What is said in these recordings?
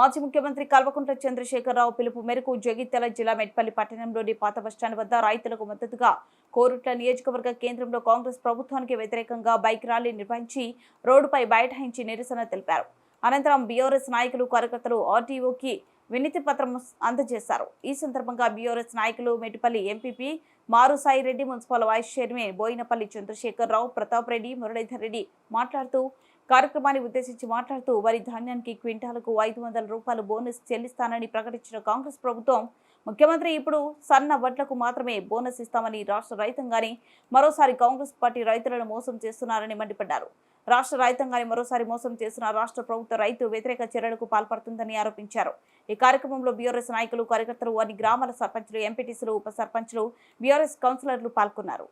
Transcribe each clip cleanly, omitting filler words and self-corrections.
మాజీ ముఖ్యమంత్రి కల్వకుంట్ల చంద్రశేఖరరావు పిలుపు మేరకు జగిత్యాల జిల్లా మెట్పల్లి పట్టణంలోని పాత బస్టాండ్ వద్ద రైతులకు మద్దతుగా కోరుట్ల నియోజకవర్గ కేంద్రంలో కాంగ్రెస్ ప్రభుత్వానికి వ్యతిరేకంగా బైక్ ర్యాలీ నిర్వహించి రోడ్డుపై బైఠాయించి నిరసన తెలిపారు. అనంతరం బీఆర్ఎస్ నాయకులు కార్యకర్తలు ఆర్టీఓకి వినతి పత్రం అందజేశారు. ఈ సందర్భంగా బీఆర్ఎస్ నాయకులు Metpalli MPP Maru Sai Reddy, municipal vice chairman Boinapalli Chandrasekhara Rao, Pratap Reddy, Muralidhar Reddy మాట్లాడుతూ కార్యక్రమాన్ని ఉద్దేశించి మాట్లాడుతూ వరి ధాన్యానికి క్వింటాలకు 500 రూపాయలు బోనస్ చెల్లిస్తానని ప్రకటించిన కాంగ్రెస్ ప్రభుత్వం ముఖ్యమంత్రి ఇప్పుడు సన్న వడ్లకు మాత్రమే బోనస్ ఇస్తామని రాష్ట్ర రైతాంగాన్ని మరోసారి కాంగ్రెస్ పార్టీ రైతులను మోసం చేస్తున్నారని మండిపడ్డారు. రాష్ట్ర రైతాంగాన్ని మరోసారి మోసం చేసిన రాష్ట్ర ప్రభుత్వ రైతు వ్యతిరేక చర్యలకు పాల్పడుతుందని ఆరోపించారు. ఈ కార్యక్రమంలో బీఆర్ఎస్ నాయకులు, కార్యకర్తలు, అన్ని గ్రామాల సర్పంచులు, ఎంపీటీసీలు, ఉప సర్పంచులు, బీఆర్ఎస్ కౌన్సిలర్లు పాల్గొన్నారు.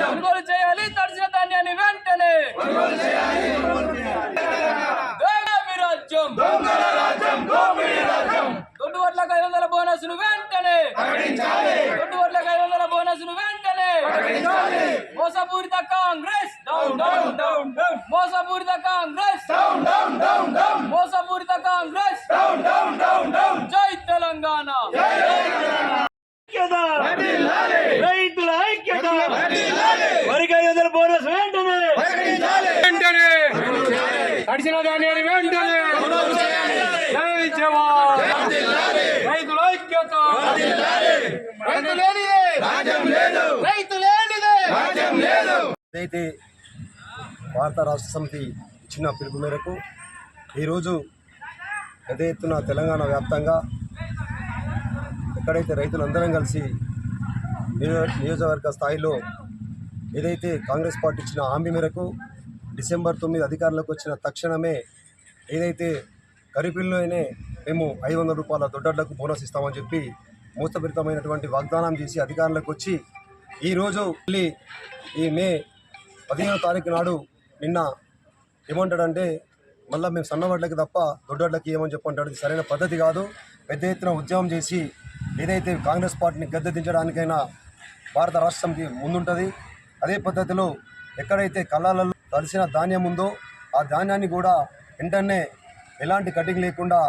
కొనుగోలు చేయాలి, తడిసిన ధాన్యాన్ని వెంటనే దొడ్డు వడ్లకు 500 బోనస్ను వెంటనే, దొడ్డు వడ్లకు 500 బోనస్ను వెంటనే. మోసపూరిత కాంగ్రెస్ మోసపూరిత కాంగ్రెస్ మోసపూరిత కాంగ్రెస్. జై తెలంగాణ. రైతుల ఐక్యత, వరికి 500 బోనస్ వెంటనే, తడిసిన ధాన్యాన్ని వెంటనే. జై జవాన్. రైతుల ఐక్యత. ఏదైతే భారత రాష్ట్ర సమితి ఇచ్చిన పిలుపు మేరకు ఈరోజు పెద్ద ఎత్తున తెలంగాణ వ్యాప్తంగా ఎక్కడైతే రైతులందరం కలిసి నియోజకవర్గ స్థాయిలో ఏదైతే కాంగ్రెస్ పార్టీ ఇచ్చిన హామీ మేరకు డిసెంబర్ 9 అధికారంలోకి వచ్చిన తక్షణమే ఏదైతే ఖరీఫ్లోనే మేము 500 రూపాయల దొడ్డలకు బోనస్ ఇస్తామని చెప్పి మోసపూరితమైనటువంటి వాగ్దానం చేసి అధికారంలోకి వచ్చి ఈరోజు మళ్ళీ ఈ మే 15వ తారీఖు నాడు నిన్న ఏమంటాడంటే మళ్ళీ మేము సన్నవడ్లకి తప్ప దొడ్డడ్లకి ఏమని చెప్పంటాడు. ఇది సరైన పద్ధతి కాదు. పెద్ద ఎత్తున ఉద్యమం చేసి ఏదైతే కాంగ్రెస్ పార్టీని గద్దెదించడానికైనా భారత రాష్ట్ర సమితి ముందుంటుంది. అదే పద్ధతిలో ఎక్కడైతే కళ్ళాలలో తడిసిన ధాన్యం ఉందో ఆ ధాన్యాన్ని కూడా వెంటనే ఎలాంటి కటింగ్ లేకుండా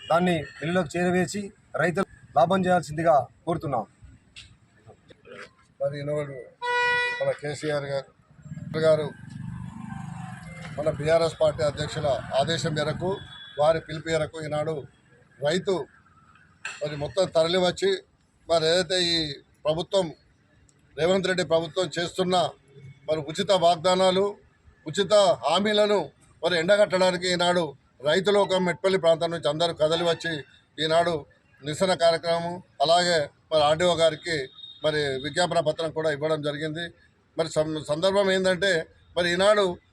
దాన్ని మిల్లులోకి చేరవేసి రైతులు లాభం చేయాల్సిందిగా కోరుతున్నాం. మరి ఈనాడు మన కేసీఆర్ గారు మన బీఆర్ఎస్ పార్టీ అధ్యక్షుల ఆదేశం మేరకు, వారి పిలుపు మేరకు ఈనాడు రైతు మరి మొత్తం తరలి వచ్చి మరి ఏదైతే ఈ ప్రభుత్వం రేవంత్ రెడ్డి ప్రభుత్వం చేస్తున్న మరి ఉచిత వాగ్దానాలు, ఉచిత హామీలను మరి ఎండగట్టడానికి ఈనాడు రైతులు ఒక మెట్పల్లి ప్రాంతం నుంచి అందరూ కదలి వచ్చి ఈనాడు నిరసన కార్యక్రమం, అలాగే మరి ఆర్డీఓ గారికి మరి విజ్ఞాపన పత్రం కూడా ఇవ్వడం జరిగింది. మరి సందర్భం ఏంటంటే మరి ఈనాడు